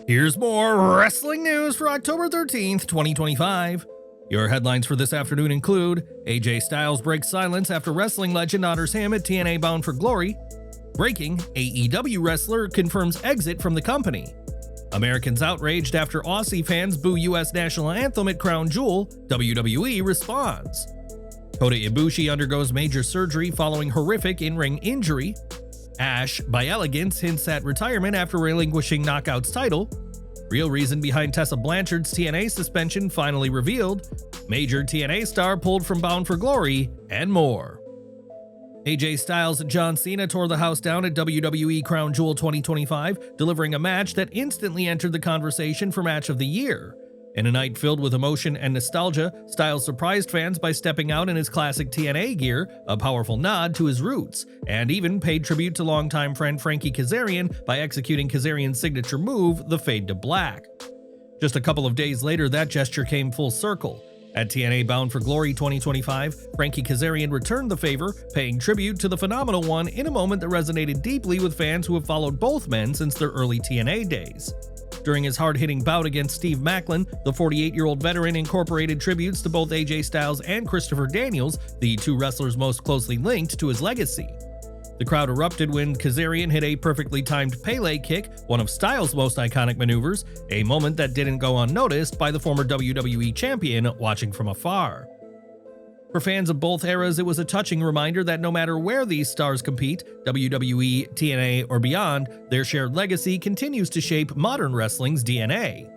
Here's more wrestling news for October 13th, 2025. Your headlines for this afternoon include AJ Styles breaks silence after wrestling legend honors him at TNA Bound For Glory. Breaking, AEW wrestler confirms exit from the company. Americans outraged after Aussie fans boo US national anthem at Crown Jewel, WWE responds. Kota Ibushi undergoes major surgery following horrific in-ring injury. Ash by Elegance hints at retirement after relinquishing Knockout's title. Real reason behind Tessa Blanchard's TNA suspension finally revealed. Major TNA star pulled from Bound For Glory, and more. AJ Styles and John Cena tore the house down at WWE Crown Jewel 2025, delivering a match that instantly entered the conversation for Match of the Year. In a night filled with emotion and nostalgia, Styles surprised fans by stepping out in his classic TNA gear, a powerful nod to his roots, and even paid tribute to longtime friend Frankie Kazarian by executing Kazarian's signature move, the Fade to Black. Just a couple of days later, that gesture came full circle. At TNA Bound For Glory 2025, Frankie Kazarian returned the favor, paying tribute to the Phenomenal One in a moment that resonated deeply with fans who have followed both men since their early TNA days. During his hard-hitting bout against Steve Maclin, the 48-year-old veteran incorporated tributes to both AJ Styles and Christopher Daniels, the two wrestlers most closely linked to his legacy. The crowd erupted when Kazarian hit a perfectly timed Pele kick, one of Styles' most iconic maneuvers, a moment that didn't go unnoticed by the former WWE champion watching from afar. For fans of both eras, it was a touching reminder that no matter where these stars compete, WWE, TNA, or beyond, their shared legacy continues to shape modern wrestling's DNA.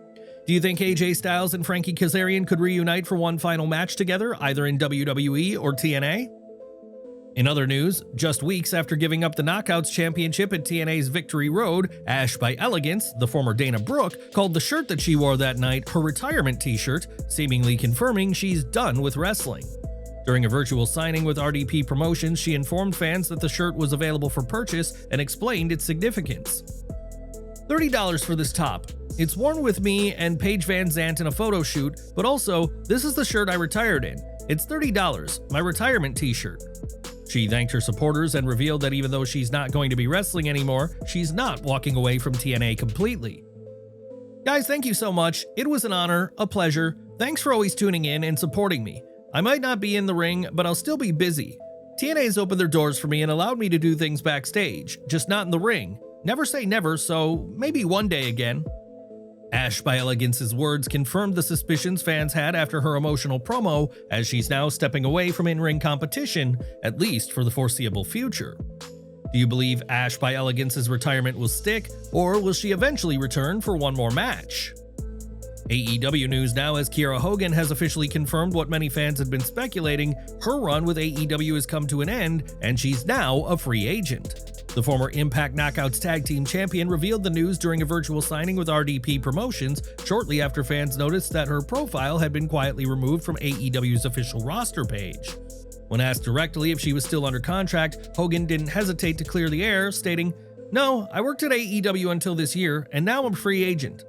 Do you think AJ Styles and Frankie Kazarian could reunite for one final match together, either in WWE or TNA? In other news, just weeks after giving up the Knockouts Championship at TNA's Victory Road, Ash by Elegance, the former Dana Brooke, called the shirt that she wore that night her retirement t-shirt, seemingly confirming she's done with wrestling. During a virtual signing with RDP Promotions, she informed fans that the shirt was available for purchase and explained its significance. $30 for this top. It's worn with me and Paige Van Zandt in a photo shoot, but also, this is the shirt I retired in. It's $30, my retirement t-shirt. She thanked her supporters and revealed that even though she's not going to be wrestling anymore, she's not walking away from TNA completely. Guys, thank you so much. It was an honor, a pleasure. Thanks for always tuning in and supporting me. I might not be in the ring, but I'll still be busy. TNA's opened their doors for me and allowed me to do things backstage, just not in the ring. Never say never, so maybe one day again. Ash by Elegance's words confirmed the suspicions fans had after her emotional promo, as she's now stepping away from in-ring competition, at least for the foreseeable future. Do you believe Ash by Elegance's retirement will stick, or will she eventually return for one more match? AEW news now, as Kiera Hogan has officially confirmed what many fans had been speculating: her run with AEW has come to an end, and she's now a free agent. The former Impact Knockouts Tag Team Champion revealed the news during a virtual signing with RDP Promotions shortly after fans noticed that her profile had been quietly removed from AEW's official roster page. When asked directly if she was still under contract, Hogan didn't hesitate to clear the air, stating, "No, I worked at AEW until this year, and now I'm a free agent."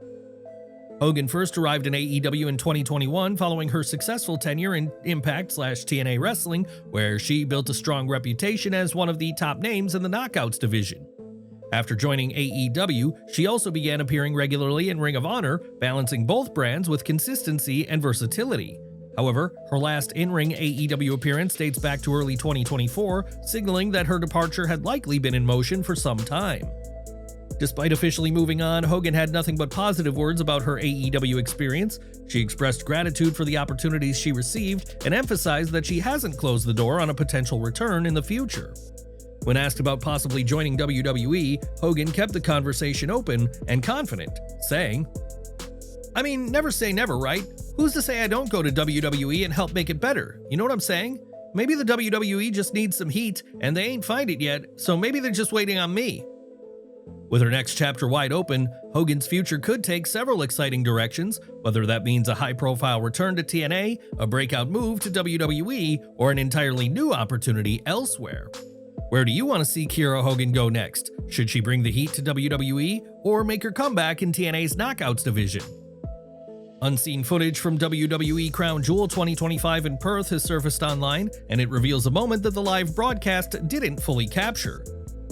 Hogan first arrived in AEW in 2021 following her successful tenure in Impact/TNA Wrestling, where she built a strong reputation as one of the top names in the Knockouts division. After joining AEW, she also began appearing regularly in Ring of Honor, balancing both brands with consistency and versatility. However, her last in-ring AEW appearance dates back to early 2024, signaling that her departure had likely been in motion for some time. Despite officially moving on, Hogan had nothing but positive words about her AEW experience. She expressed gratitude for the opportunities she received and emphasized that she hasn't closed the door on a potential return in the future. When asked about possibly joining WWE, Hogan kept the conversation open and confident, saying, "I mean, never say never, right? Who's to say I don't go to WWE and help make it better? You know what I'm saying? Maybe the WWE just needs some heat and they ain't find it yet, so maybe they're just waiting on me." With her next chapter wide open, Hogan's future could take several exciting directions, whether that means a high-profile return to TNA, a breakout move to WWE, or an entirely new opportunity elsewhere. Where do you want to see Kiera Hogan go next? Should she bring the heat to WWE, or make her comeback in TNA's Knockouts division? Unseen footage from WWE Crown Jewel 2025 in Perth has surfaced online, and it reveals a moment that the live broadcast didn't fully capture.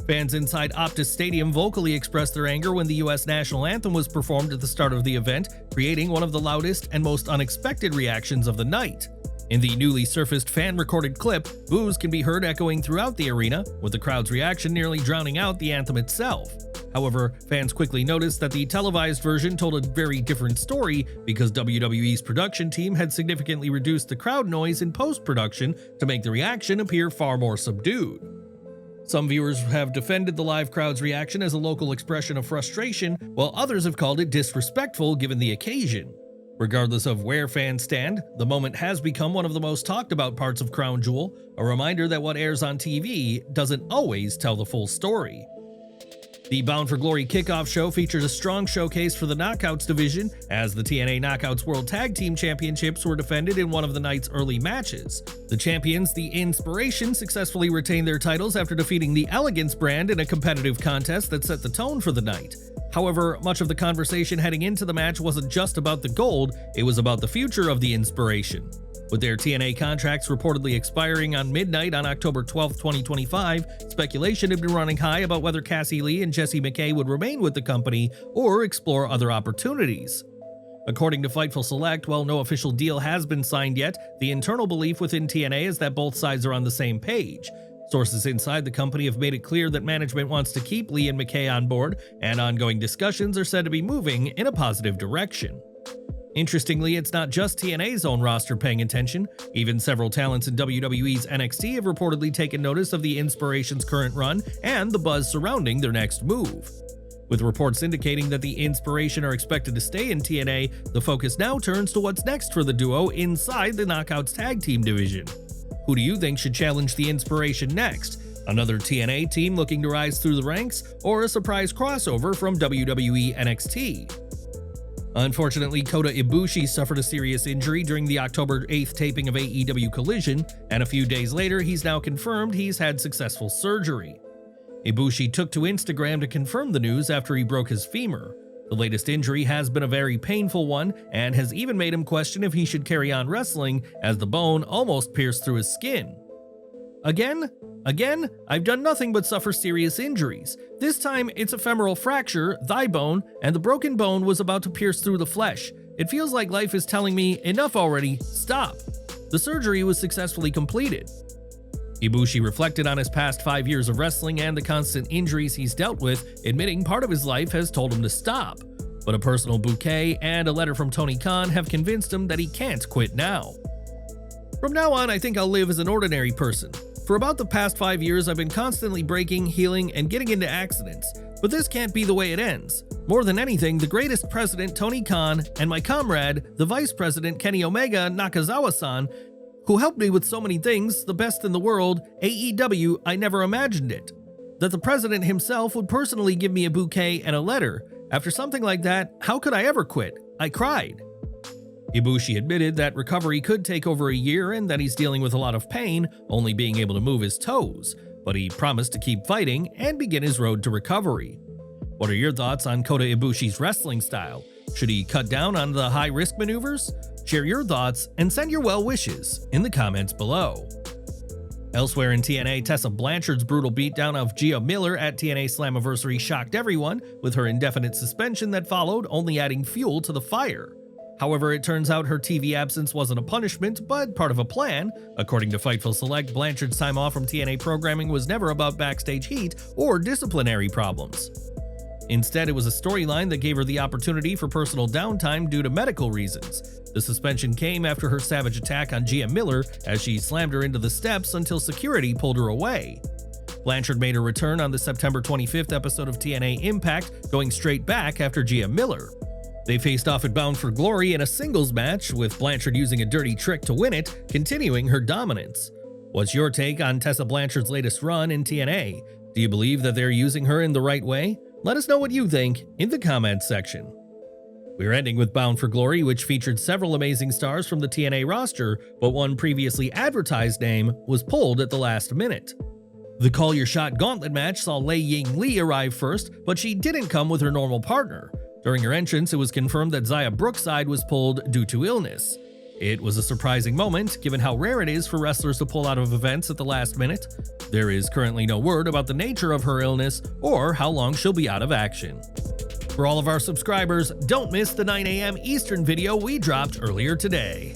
Fans inside Optus Stadium vocally expressed their anger when the U.S. national anthem was performed at the start of the event, creating one of the loudest and most unexpected reactions of the night. In the newly surfaced fan-recorded clip, boos can be heard echoing throughout the arena, with the crowd's reaction nearly drowning out the anthem itself. However, fans quickly noticed that the televised version told a very different story because WWE's production team had significantly reduced the crowd noise in post-production to make the reaction appear far more subdued. Some viewers have defended the live crowd's reaction as a local expression of frustration, while others have called it disrespectful given the occasion. Regardless of where fans stand, the moment has become one of the most talked about parts of Crown Jewel, a reminder that what airs on TV doesn't always tell the full story. The Bound for Glory kickoff show featured a strong showcase for the Knockouts division, as the TNA Knockouts World Tag Team Championships were defended in one of the night's early matches. The champions, the IInspiration, successfully retained their titles after defeating the Elegance brand in a competitive contest that set the tone for the night. However, much of the conversation heading into the match wasn't just about the gold, it was about the future of the IInspiration. With their TNA contracts reportedly expiring on midnight on October 12, 2025, speculation had been running high about whether Cassie Lee and Jessie McKay would remain with the company or explore other opportunities. According to Fightful Select, while no official deal has been signed yet, the internal belief within TNA is that both sides are on the same page. Sources inside the company have made it clear that management wants to keep Lee and McKay on board, and ongoing discussions are said to be moving in a positive direction. Interestingly, it's not just TNA's own roster paying attention. Even several talents in WWE's NXT have reportedly taken notice of the IInspiration's current run and the buzz surrounding their next move. With reports indicating that the IInspiration are expected to stay in TNA, the focus now turns to what's next for the duo inside the Knockouts Tag Team division. Who do you think should challenge the IInspiration next? Another TNA team looking to rise through the ranks, or a surprise crossover from WWE NXT? Unfortunately, Kota Ibushi suffered a serious injury during the October 8th taping of AEW Collision, and a few days later he's now confirmed he's had successful surgery. Ibushi took to Instagram to confirm the news after he broke his femur. The latest injury has been a very painful one, and has even made him question if he should carry on wrestling, as the bone almost pierced through his skin. Again, I've done nothing but suffer serious injuries. This time it's a femoral fracture, thigh bone, and the broken bone was about to pierce through the flesh. It feels like life is telling me, enough already, stop. The surgery was successfully completed. Ibushi reflected on his past 5 years of wrestling and the constant injuries he's dealt with, admitting part of his life has told him to stop. But a personal bouquet and a letter from Tony Khan have convinced him that he can't quit now. From now on, I think I'll live as an ordinary person. For about the past 5 years, I've been constantly breaking, healing, and getting into accidents. But this can't be the way it ends. More than anything, the greatest president, Tony Khan, and my comrade, the vice president, Kenny Omega Nakazawa-san, who helped me with so many things, the best in the world, AEW, I never imagined it. That the president himself would personally give me a bouquet and a letter. After something like that, how could I ever quit? I cried. Ibushi admitted that recovery could take over a year and that he's dealing with a lot of pain, only being able to move his toes, but he promised to keep fighting and begin his road to recovery. What are your thoughts on Kota Ibushi's wrestling style? Should he cut down on the high-risk maneuvers? Share your thoughts and send your well wishes in the comments below. Elsewhere in TNA, Tessa Blanchard's brutal beatdown of Gia Miller at TNA Slammiversary shocked everyone, with her indefinite suspension that followed only adding fuel to the fire. However, it turns out her TV absence wasn't a punishment, but part of a plan. According to Fightful Select, Blanchard's time off from TNA programming was never about backstage heat or disciplinary problems. Instead, it was a storyline that gave her the opportunity for personal downtime due to medical reasons. The suspension came after her savage attack on Gia Miller as she slammed her into the steps until security pulled her away. Blanchard made her return on the September 25th episode of TNA Impact, going straight back after Gia Miller. They faced off at Bound for Glory in a singles match, with Blanchard using a dirty trick to win it, continuing her dominance. What's your take on Tessa Blanchard's latest run in TNA? Do you believe that they're using her in the right way? Let us know what you think in the comments section. We're ending with Bound for Glory, which featured several amazing stars from the TNA roster, but one previously advertised name was pulled at the last minute. The Call Your Shot Gauntlet match saw Lei Ying Lee arrive first, but she didn't come with her normal partner. During her entrance, it was confirmed that Zaya Brookside was pulled due to illness. It was a surprising moment, given how rare it is for wrestlers to pull out of events at the last minute. There is currently no word about the nature of her illness or how long she'll be out of action. For all of our subscribers, don't miss the 9 a.m. Eastern video we dropped earlier today.